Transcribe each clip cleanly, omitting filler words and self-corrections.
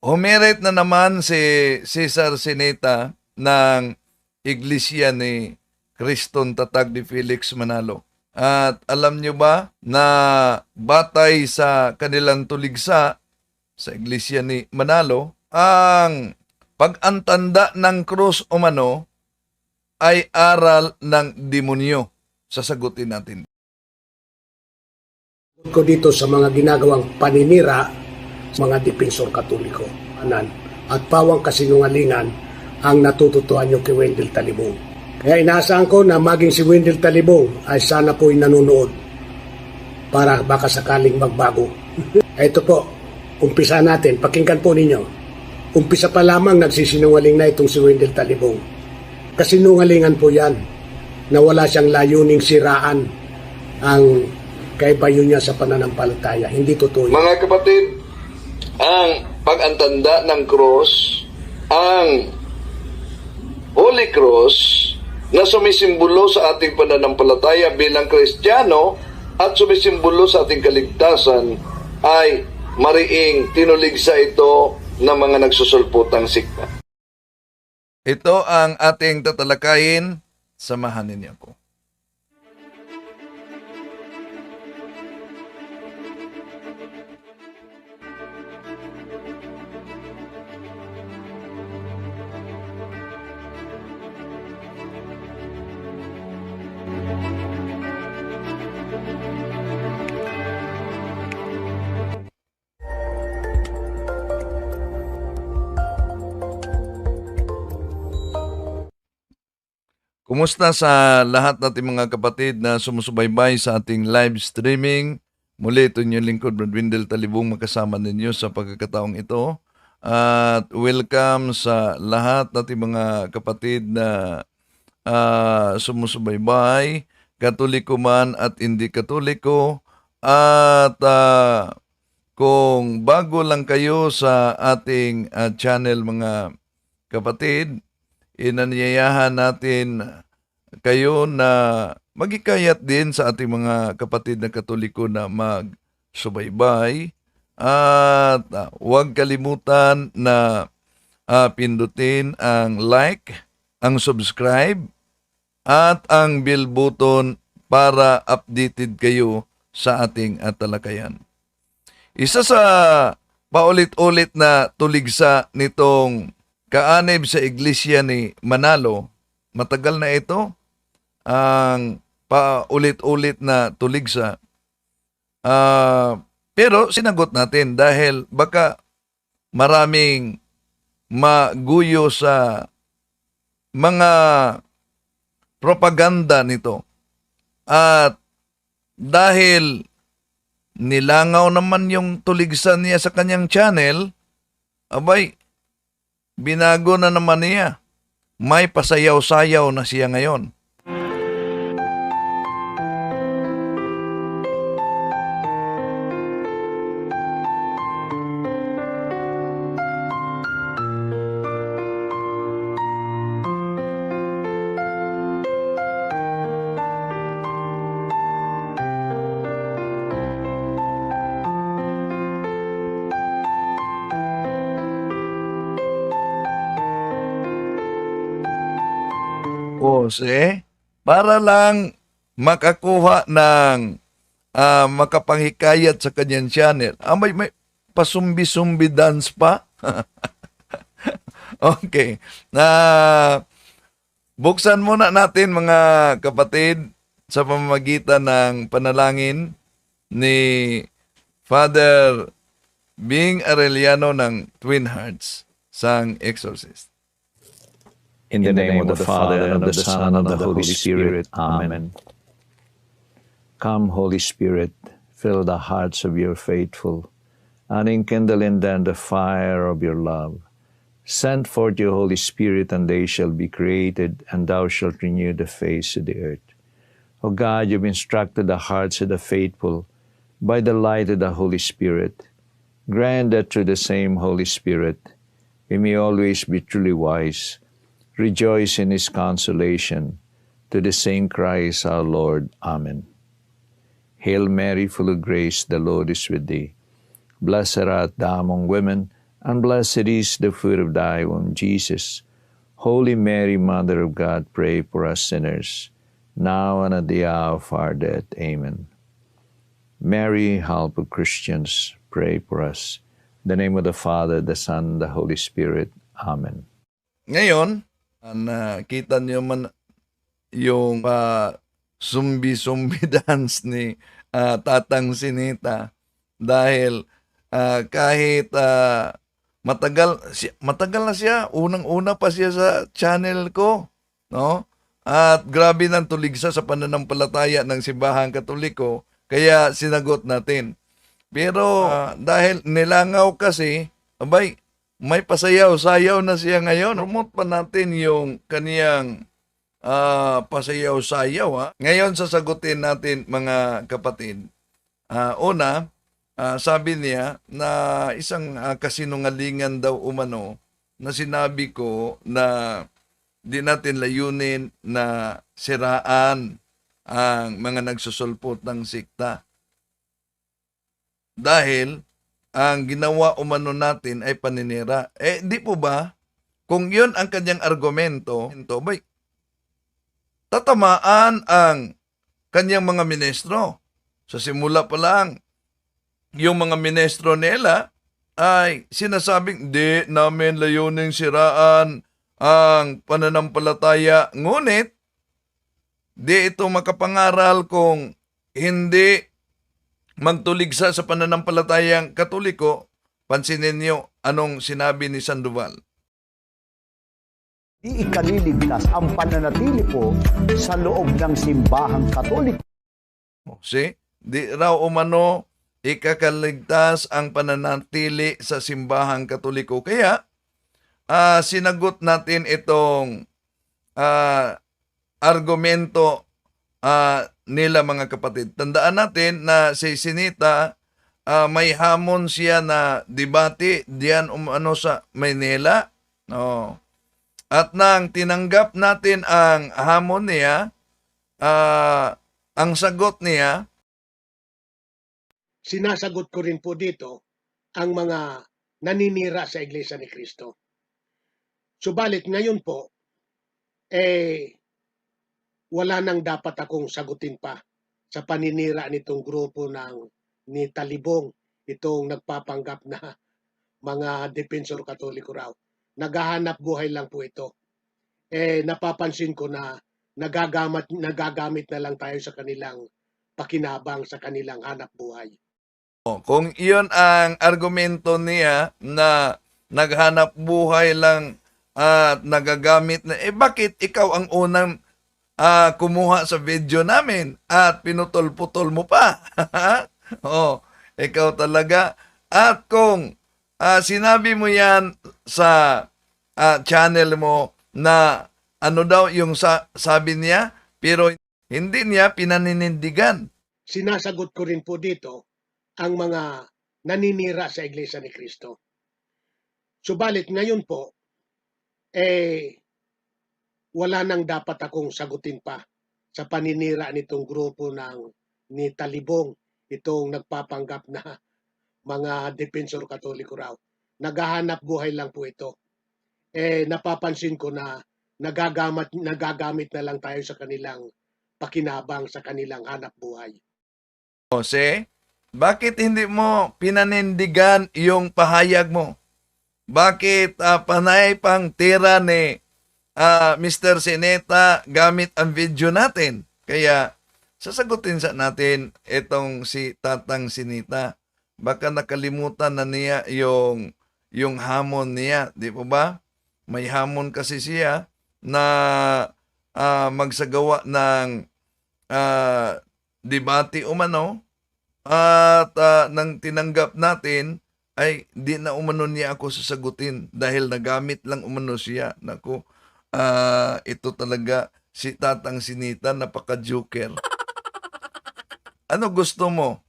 Humirit na naman si Cesar Sineta ng Iglesia ni Criston Tatag ni Felix Manalo. At alam nyo ba na batay sa kanilang tuligsa sa Iglesia ni Manalo, ang pag-antanda ng krus umano ay aral ng demonyo. Sasagutin natin. Ko dito sa mga ginagawang paninira sa mga depensor katoliko at pawang kasinungalingan ang natututuan nyo kay Wendell Talibong. Kaya inaasahan ko na maging si Wendell Talibong ay sana po'y nanonood para baka sakaling magbago. Ito po, umpisa natin, pakinggan po ninyo. Umpisa pa lamang nagsisinungaling na itong si Wendell Talibong. Kasinungalingan po yan na wala siyang layuning siraan ang kaibayo niya sa pananampalataya. Hindi totoo yun. Mga kapatid, ang pag-antanda ng cross, ang Holy Cross na sumisimbolo sa ating pananampalataya bilang Kristiyano at sumisimbolo sa ating kaligtasan ay mariing tinuligsa ito ng mga nagsusulputang sikta. Ito ang ating tatalakayin. Samahan ninyo ako. Kumusta sa lahat nating mga kapatid na sumusubaybay sa ating live streaming? Muli ito inyong lingkod, Brad Wendell Talibong, magkasama ninyo sa pagkakataong ito. At welcome sa lahat nating mga kapatid na sumusubaybay, katoliko man at hindi katoliko. At kung bago lang kayo sa ating channel mga kapatid, inanyayahan natin kayo na magikayat din sa ating mga kapatid na katoliko na magsubaybay at huwag kalimutan na pindutin ang like, ang subscribe at ang bell button para updated kayo sa ating talakayan. Isa sa paulit-ulit na tuligsa nitong kaanib sa Iglesia ni Manalo, matagal na ito ang paulit-ulit na tuligsa. Pero sinagot natin dahil baka maraming maguyo sa mga propaganda nito. At dahil nilangaw naman yung tuligsa niya sa kanyang channel, abay, binago na naman niya. May pasayaw-sayaw na siya ngayon. Para lang makakuha ng makapanghikayat sa kanyang channel. May pasumbi-sumbi dance pa. Okay. Buksan muna natin mga kapatid sa pamamagitan ng panalangin ni Father Bing Arellano ng Twin Hearts, sang exorcist. In the name of the Father, and of the Son, and of the Holy Spirit. Amen. Come, Holy Spirit, fill the hearts of your faithful, and enkindle in them the fire of your love. Send forth your Holy Spirit, and they shall be created, and thou shalt renew the face of the earth. O God, you've instructed the hearts of the faithful by the light of the Holy Spirit. Grant that through the same Holy Spirit we may always be truly wise, rejoice in His consolation, to the same Christ our Lord. Amen. Hail Mary, full of grace, the Lord is with thee. Blessed art thou among women, and blessed is the fruit of thy womb, Jesus. Holy Mary, Mother of God, pray for us sinners, now and at the hour of our death. Amen. Mary, help of Christians, pray for us. In the name of the Father, the Son, the Holy Spirit. Amen. Ngayon, nakita niyo man yung zombie dance ni Tatang Sinita dahil kahit matagal na siya, unang-una pa siya sa channel ko, no? At grabe ng tuligsa sa pananampalataya ng Simbahang Katoliko, kaya sinagot natin. Pero dahil nilangaw kasi, abay, may pasayaw-sayaw na siya ngayon. Promote pa natin yung kaniyang pasayaw-sayaw. Ha? Ngayon sasagutin natin mga kapatid. Una, sabi niya na isang kasinungalingan daw umano na sinabi ko na di natin layunin na siraan ang mga nagsusulpot ng sikta. Dahil ang ginawa umano natin ay paninira. Di po ba? Kung yun ang kanyang argumento, bay, tatamaan ang kanyang mga ministro. Sa simula pa lang, yung mga ministro nila ay sinasabing, di namin layuning siraan ang pananampalataya. Ngunit, di ito makapangaral kung hindi magtuligsa sa pananampalatayang Katoliko. Pansinin niyo anong sinabi ni Sandoval. Di ikaliligtas ang pananatili po sa loob ng simbahang Katoliko. See? Di raw umano ikakaligtas ang pananatili sa simbahang Katoliko. Kaya, sinagot natin itong argumento nila mga kapatid. Tandaan natin na si Sinita, may hamon siya na debate diyan umano sa Maynila. No. At nang tinanggap natin ang hamon niya, ang sagot niya, Sinasagot ko rin po dito ang mga naninira sa Iglesia ni Cristo. Subalit ngayon po, wala nang dapat akong sagutin pa sa paninira nitong grupo ni Talibong, itong nagpapanggap na mga depensor Katoliko raw. Naghahanap buhay lang po ito. Napapansin ko na nagagamit na lang tayo sa kanilang pakinabang, sa kanilang hanap buhay. kung iyon ang argumento niya na naghanap buhay lang at nagagamit na, bakit ikaw ang unang kumuha sa video namin at pinutol-putol mo pa? Ikaw talaga. At kung sinabi mo yan sa channel mo na ano daw yung sabi niya, pero hindi niya pinaninindigan. Sinasagot ko rin po dito ang mga naninira sa Iglesia ni Cristo. Subalit ngayon po, wala nang dapat akong sagutin pa sa paninira nitong grupo ni Talibong, itong nagpapanggap na mga depensor Katoliko raw. Naghahanap buhay lang po ito. Napapansin ko na nagagamit na lang tayo sa kanilang pakinabang, sa kanilang hanap buhay. Jose, bakit hindi mo pinanindigan yung pahayag mo? Bakit panay pang tira ni Mr. Sinita gamit ang video natin? Kaya sasagutin sa natin itong si Tatang Sinita. Baka nakalimutan na niya yung hamon niya, di po ba? May hamon kasi siya na magsagawa ng debate umano, at nang tinanggap natin ay di na umano niya ako sasagutin dahil nagamit lang umano siya. Naku, ito talaga si Tatang Sinita, napaka-joker. Ano gusto mo?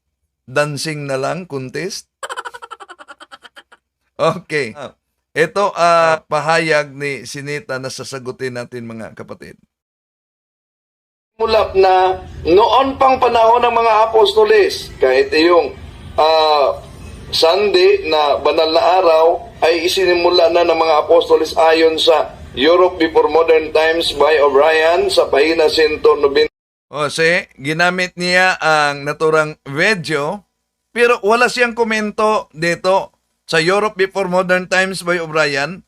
Dancing na lang, contest? Okay. Ito pahayag ni Sinita na sasagutin natin mga kapatid. Mulap na noon pang panahon ng mga apostoles, kahit yung Sunday na banal na araw ay isinimula na ng mga apostoles ayon sa Europe Before Modern Times by O'Brien sa pahina 190. O ginamit niya ang naturang video, pero wala siyang komento dito sa Europe Before Modern Times by O'Brien.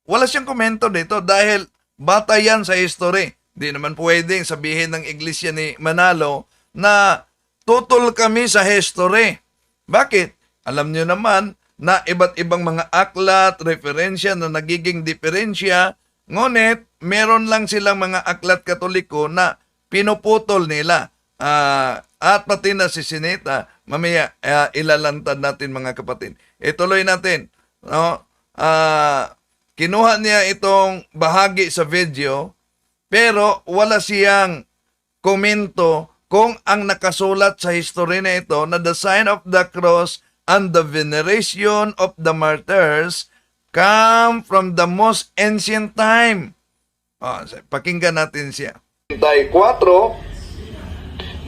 Wala siyang komento dito dahil bata yan sa history. Di naman pwedeng sabihin ng Iglesia ni Manalo na tutol kami sa history. Bakit? Alam niyo naman na iba't ibang mga aklat, referensya na nagiging diferensya, ngunit meron lang silang mga aklat Katoliko na pinuputol nila. At pati na si Sineta, mamaya ilalantad natin mga kapatid. Ituloy natin. No? Kinuha niya itong bahagi sa video, pero wala siyang komento kung ang nakasulat sa history na ito na the sign of the cross and the veneration of the martyrs come from the most ancient time. Pakinggan natin siya. 4,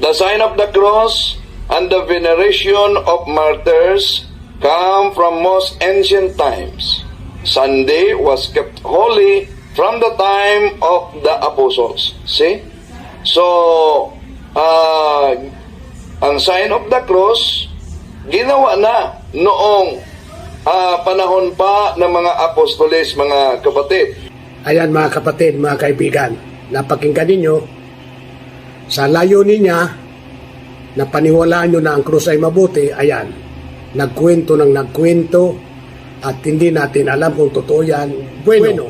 the sign of the cross and the veneration of martyrs come from most ancient times. Sunday was kept holy from the time of the apostles. See? So, ang sign of the cross, ginawa na noong panahon pa ng mga apostoles, mga kapatid. Ayan mga kapatid, mga kaibigan, napakinggan ninyo, sa layunin niya, na paniwalaan nyo na ang krus ay mabuti, ayan, nagkwento ng nagkwento, at hindi natin alam kung totoo yan. Bueno,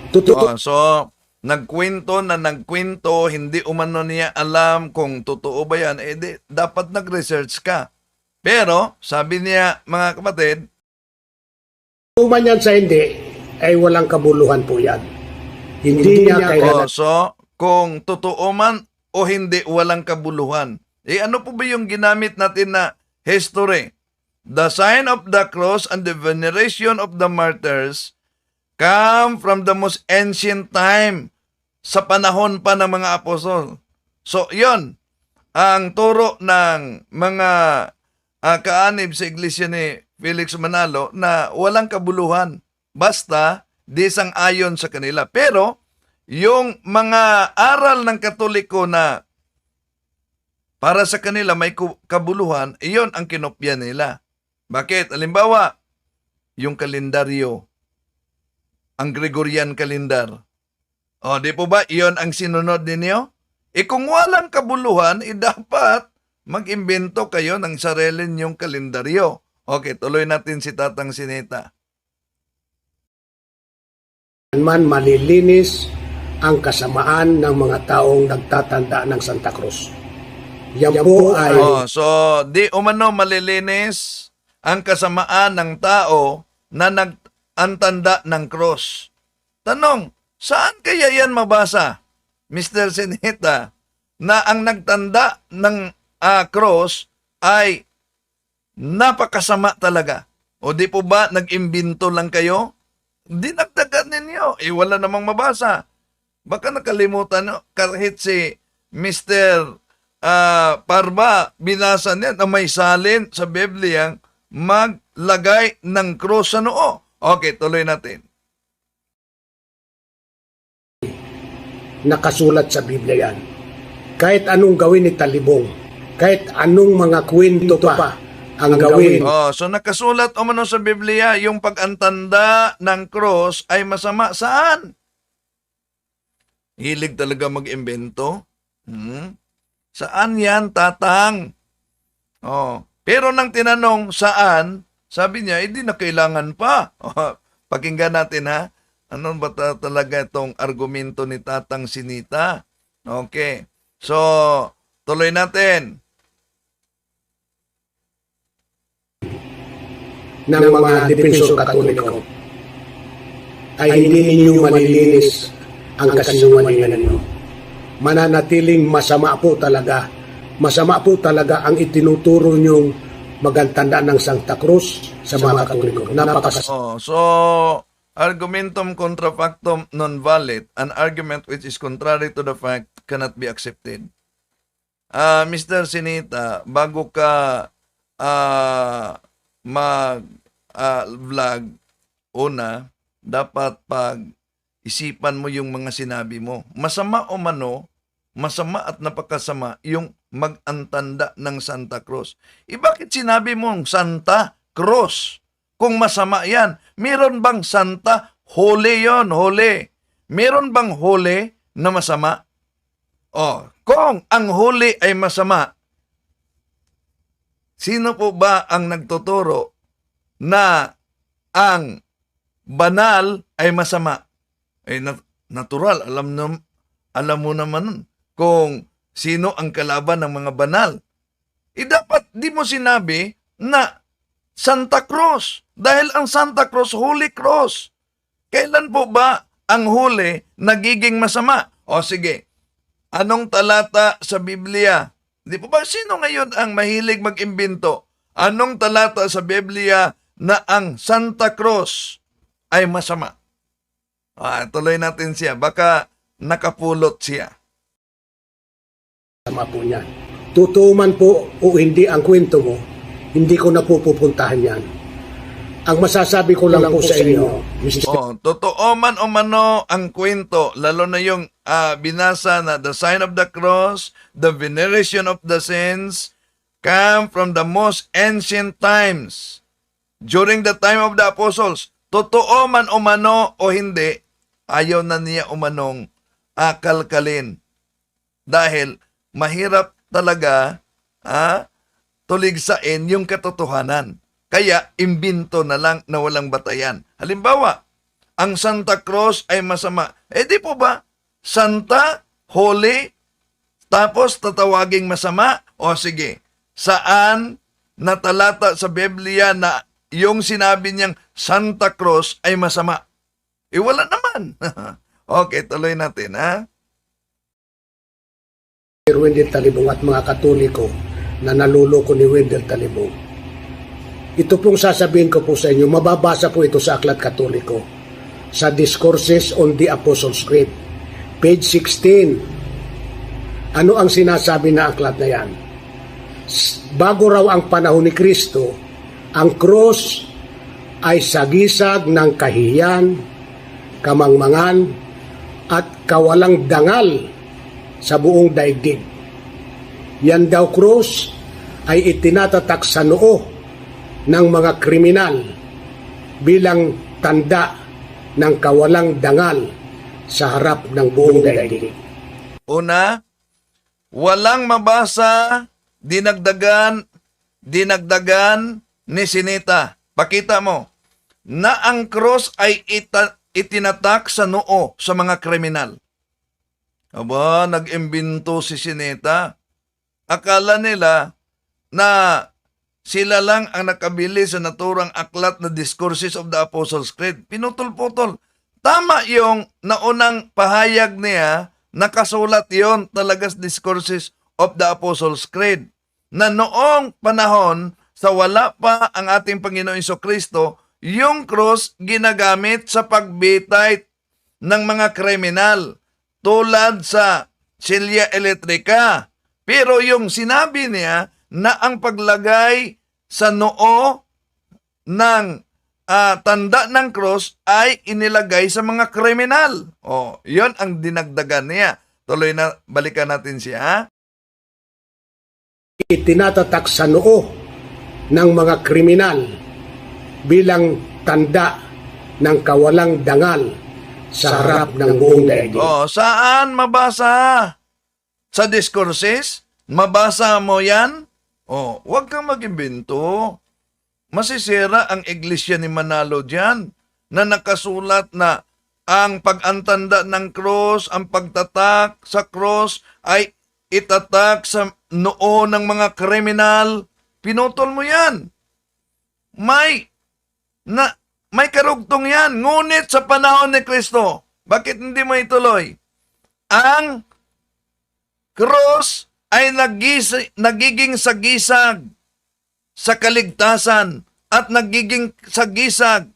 totoo. So, nagkwento na nagkwento, hindi umano niya alam kung totoo ba yan, dapat nag-research ka. Pero, sabi niya, mga kapatid, kung man yan sa hindi, ay walang kabuluhan po yan. Hindi niya kailangan. So, kung totoo man o hindi, walang kabuluhan. Ano po ba yung ginamit natin na history? The sign of the cross and the veneration of the martyrs come from the most ancient time, sa panahon pa ng mga apostol. So, yon ang turo ng mga kaanib sa iglesia ni Felix Manalo na walang kabuluhan. Basta, di sang-ayon sa kanila. Pero, yung mga aral ng Katoliko na para sa kanila may kabuluhan, iyon ang kinopya nila. Bakit? Halimbawa, yung kalendaryo, ang Gregorian calendar. Di po ba, iyon ang sinunod ninyo? Kung walang kabuluhan, dapat mag-imbento kayo ng sarili niyong kalendaryo. Okay, tuloy natin si Tatang Sineta. Man malilinis ang kasamaan ng mga taong nagtatanda ng Santa Cruz. Yan po ay... So, di umano malilinis ang kasamaan ng tao na nagantanda ng cross. Tanong, saan kaya yan mabasa, Mr. Sineta, na ang nagtanda ng cross ay napakasama talaga? O di po ba nag-imbento lang kayo? Dinagdagan ninyo. Wala namang mabasa. Baka nakalimutan nyo, kahit si Mr. Parba, binasa niya na may salin sa Biblia maglagay ng cross sa noo. Okay, tuloy natin. Nakasulat sa Biblia yan. Kahit anong gawin ni Talibong, kahit anong mga kwento pa ang gawin. So nakasulat umano sa Biblia, yung pag-antanda ng cross ay masama. Saan? Hilig talaga mag-imbento. Saan yan, Tatang? Pero nang tinanong saan, sabi niya, hindi na kailangan pa. Pakinggan natin ha. Ano ba talaga itong argumento ni Tatang Sinita? Okay. So, tuloy natin. Ng mga depensor Katoliko ay hindi ninyo malilinis ang kasinungalingan ninyo. Mananatiling masama po talaga ang itinuturo nyong magantanda ng Santa Cruz sa mga Katoliko. So, argumentum contra factum non valid, an argument which is contrary to the fact cannot be accepted. Mr. Sinita, bago ka mag-vlog, Una, dapat pag-isipan mo yung mga sinabi mo. Masama o mano, masama at napakasama yung mag-antanda ng Santa Cruz. Bakit sinabi mong Santa Cruz? Kung masama yan, meron bang Santa? Holy yon, holy. Meron bang holy na masama? Kung ang holy ay masama, sino po ba ang nagtuturo na ang banal ay masama? Natural, alam mo naman kung sino ang kalaban ng mga banal. Dapat di mo sinabi na Santa Cruz. Dahil ang Santa Cruz, Holy Cross. Kailan po ba ang huli nagiging masama? Sige. Anong talata sa Biblia? Di po ba sino ngayon ang mahilig mag-imbento? Anong talata sa Biblia na ang Santa Cruz ay masama? Tuloy natin siya. Baka nakapulot siya. Tama po niyan. Totoo man po o hindi ang kwento mo, hindi ko na po pupuntahan yan. Ang masasabi ko lang po sa inyo, Mr. Totoo man o mano ang kwento, lalo na yung binasa na the sign of the cross, the veneration of the saints, come from the most ancient times, during the time of the apostles. Totoo man o mano o hindi, ayaw na niya umanong kalkalin. Dahil mahirap talaga tuligsain yung katotohanan. Kaya, imbento na lang na walang batayan. Halimbawa, ang Santa Cruz ay masama. Di po ba? Santa, Holy, tapos tatawaging masama? Sige, saan na talata sa Biblia na yung sinabi niyang Santa Cruz ay masama? Wala naman. Okay, tuloy natin, Wendell Talibong at mga Katoliko na naluloko ni Wendell Talibong. Ito pong sasabihin ko po sa inyo, mababasa po ito sa Aklat Katoliko, sa Discourses on the Apostles' Creed, page 16. Ano ang sinasabi na aklat na yan? Bago raw ang panahon ni Kristo, ang cross ay sagisag ng kahiyan, kamangmangan, at kawalang dangal sa buong daigdig. Yan daw cross ay itinatatak sa noo ng mga kriminal bilang tanda ng kawalang dangal sa harap ng buong daigdig. Una, walang mabasa, dinagdagan ni Sinita. Pakita mo na ang cross ay itinatak sa noo sa mga kriminal. Nag-imbento si Sinita. Akala nila na sila lang ang nakabili sa naturang aklat na Discourses of the Apostles' Creed. Pinutol-putol. Tama yung naunang pahayag niya, nakasulat yon talaga sa Discourses of the Apostles' Creed. Na noong panahon, sa wala pa ang ating Panginoon Jesucristo, yung cross ginagamit sa pagbitay ng mga kriminal tulad sa silya elektrika. Pero yung sinabi niya na ang paglagay sa noo ng tanda ng cross ay inilagay sa mga kriminal. Yon ang dinagdagan niya. Tuloy na, balikan natin siya. Itinatatak sa noo ng mga kriminal bilang tanda ng kawalang dangal sa harap ng buong daigdig. Saan mabasa? Sa Discourses? Mabasa mo yan? Huwag kang mag-imbento. Masisira ang iglesia ni Manalo dyan na nakasulat na ang pag-antanda ng cross, ang pagtatak sa cross ay itatak sa noo ng mga kriminal. Pinutol mo yan. May karugtong yan. Ngunit sa panahon ni Kristo, bakit hindi mo ituloy? Ang cross ay nagiging sagisag sa kaligtasan at nagiging sagisag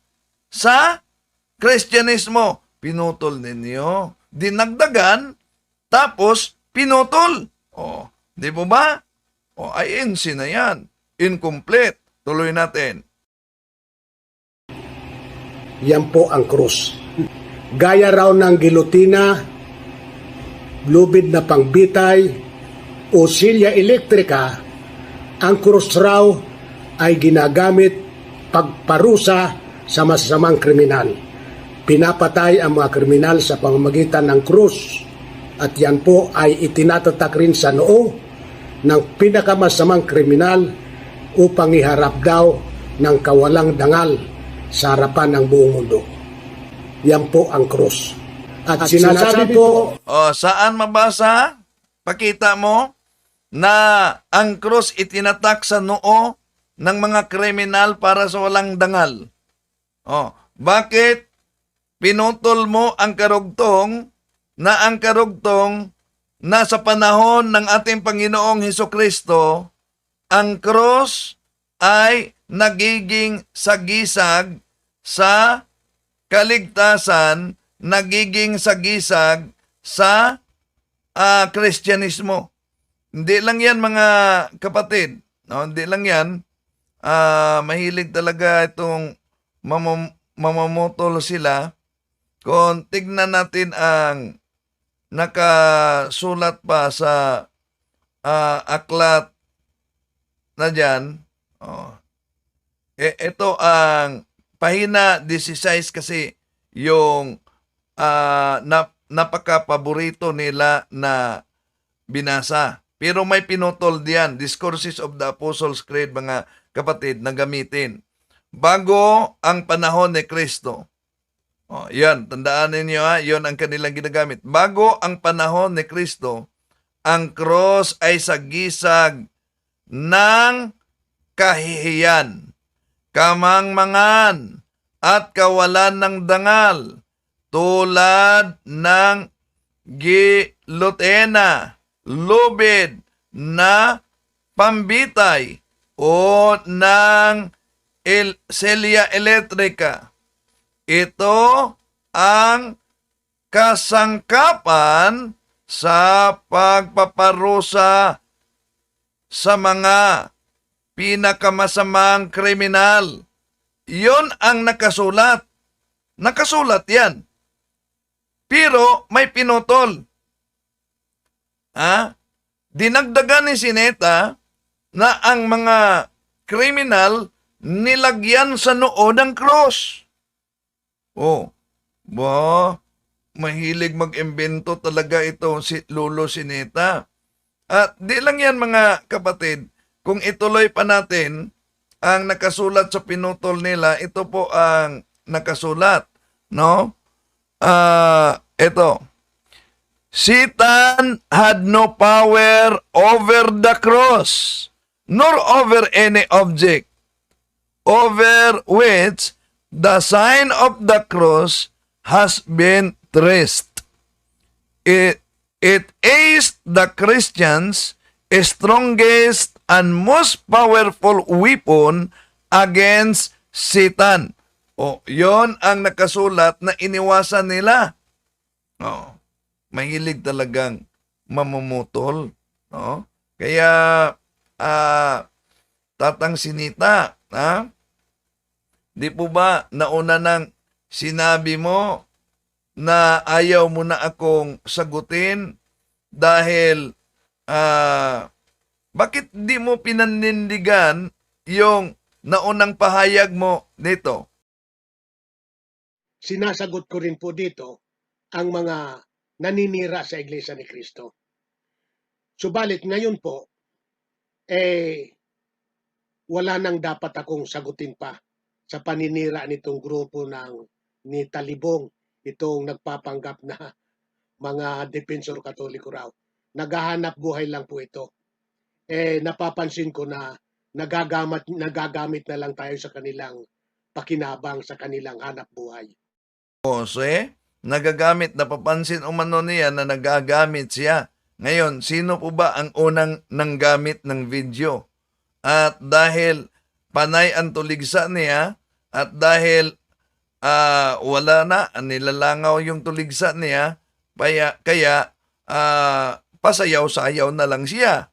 sa Kristyanismo. Pinutol ninyo. Dinagdagan, tapos pinutol. Di po ba? INC na yan. Incomplete. Tuloy natin. Yan po ang krus. Gaya raw ng gilotina, lubid na pangbitay, o silya elektrika, ang krus raw ay ginagamit pagparusa sa masasamang kriminal. Pinapatay ang mga kriminal sa pamamagitan ng krus, at yan po ay itinatatak rin sa noo ng pinakamasamang kriminal upang iharap daw ng kawalang dangal sa harapan ng buong mundo. Yan po ang krus. At sinasabi po, Saan mabasa? Pakita mo na ang krus itinatak sa noo ng mga kriminal para sa walang dangal. Bakit pinutol mo ang karugtong na sa panahon ng ating Panginoong Hesukristo, ang krus ay nagiging sagisag sa kaligtasan, nagiging sagisag sa Kristyanismo. Hindi lang yan, mga kapatid. No? Hindi lang yan. Mahilig talaga itong mamamotol sila. Kung tignan natin ang nakasulat pa sa aklat na dyan. Ito ang pahina 16 kasi yung napaka-paborito nila na binasa. Pero may pinutol diyan, Discourses of the Apostles' Creed, mga kapatid, na gamitin. Bago ang panahon ni Kristo. Yan, tandaan ninyo yon ang kanilang ginagamit. Bago ang panahon ni Kristo, ang cross ay sagisag ng kahihiyan, kamangmangan, at kawalan ng dangal, tulad ng gilotena, lubid na pambitay, o ng selya elektrika. Ito ang kasangkapan sa pagpaparusa sa mga pinakamasamang kriminal. Yon ang nakasulat. Nakasulat yan. Pero may pinutol. Dinagdagan ni Sineta na ang mga kriminal nilagyan sa noo ng cross. Mahilig mag-imbento talaga ito si Lolo Sineta. At di lang yan, mga kapatid, kung ituloy pa natin ang nakasulat sa pinutol nila, ito po ang nakasulat, no? Ito. Satan had no power over the cross, nor over any object, over which the sign of the cross has been traced. It is the Christians' strongest and most powerful weapon against Satan. Yon ang nakasulat na iniwasan nila. Mahilig talagang mamumutol. Kaya, Tatang Sinita, di po ba nauna nang sinabi mo na ayaw mo na akong sagutin dahil bakit di mo pinanindigan yung naunang pahayag mo nito? sinasagot ko rin po dito ang mga naninira sa Iglesia ni Cristo. Subalit ngayon po, wala nang dapat akong sagutin pa sa paninira nitong grupo ni Talibong, itong nagpapanggap na mga depensor katoliko raw. Naghahanap buhay lang po ito. Napapansin ko na nagagamit na lang tayo sa kanilang pakinabang, sa kanilang hanap buhay. Napapansin umano niya na nagagamit siya. Ngayon, sino po ba ang unang nanggamit ng video? At dahil panay ang tuligsa niya, at dahil wala na, nilalangaw yung tuligsa niya, kaya pasayaw-sayaw na lang siya.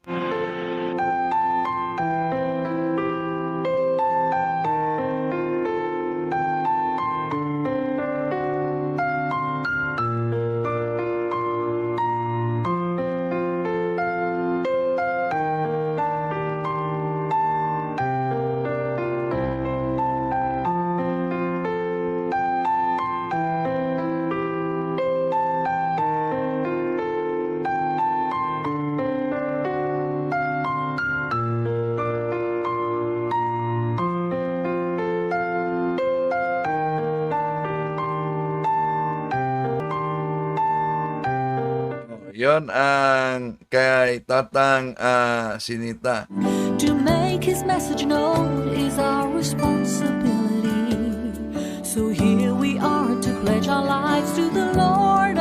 Yon ang kay Tatang Sinita. To make his message known is our responsibility. So here we are to pledge our lives to the Lord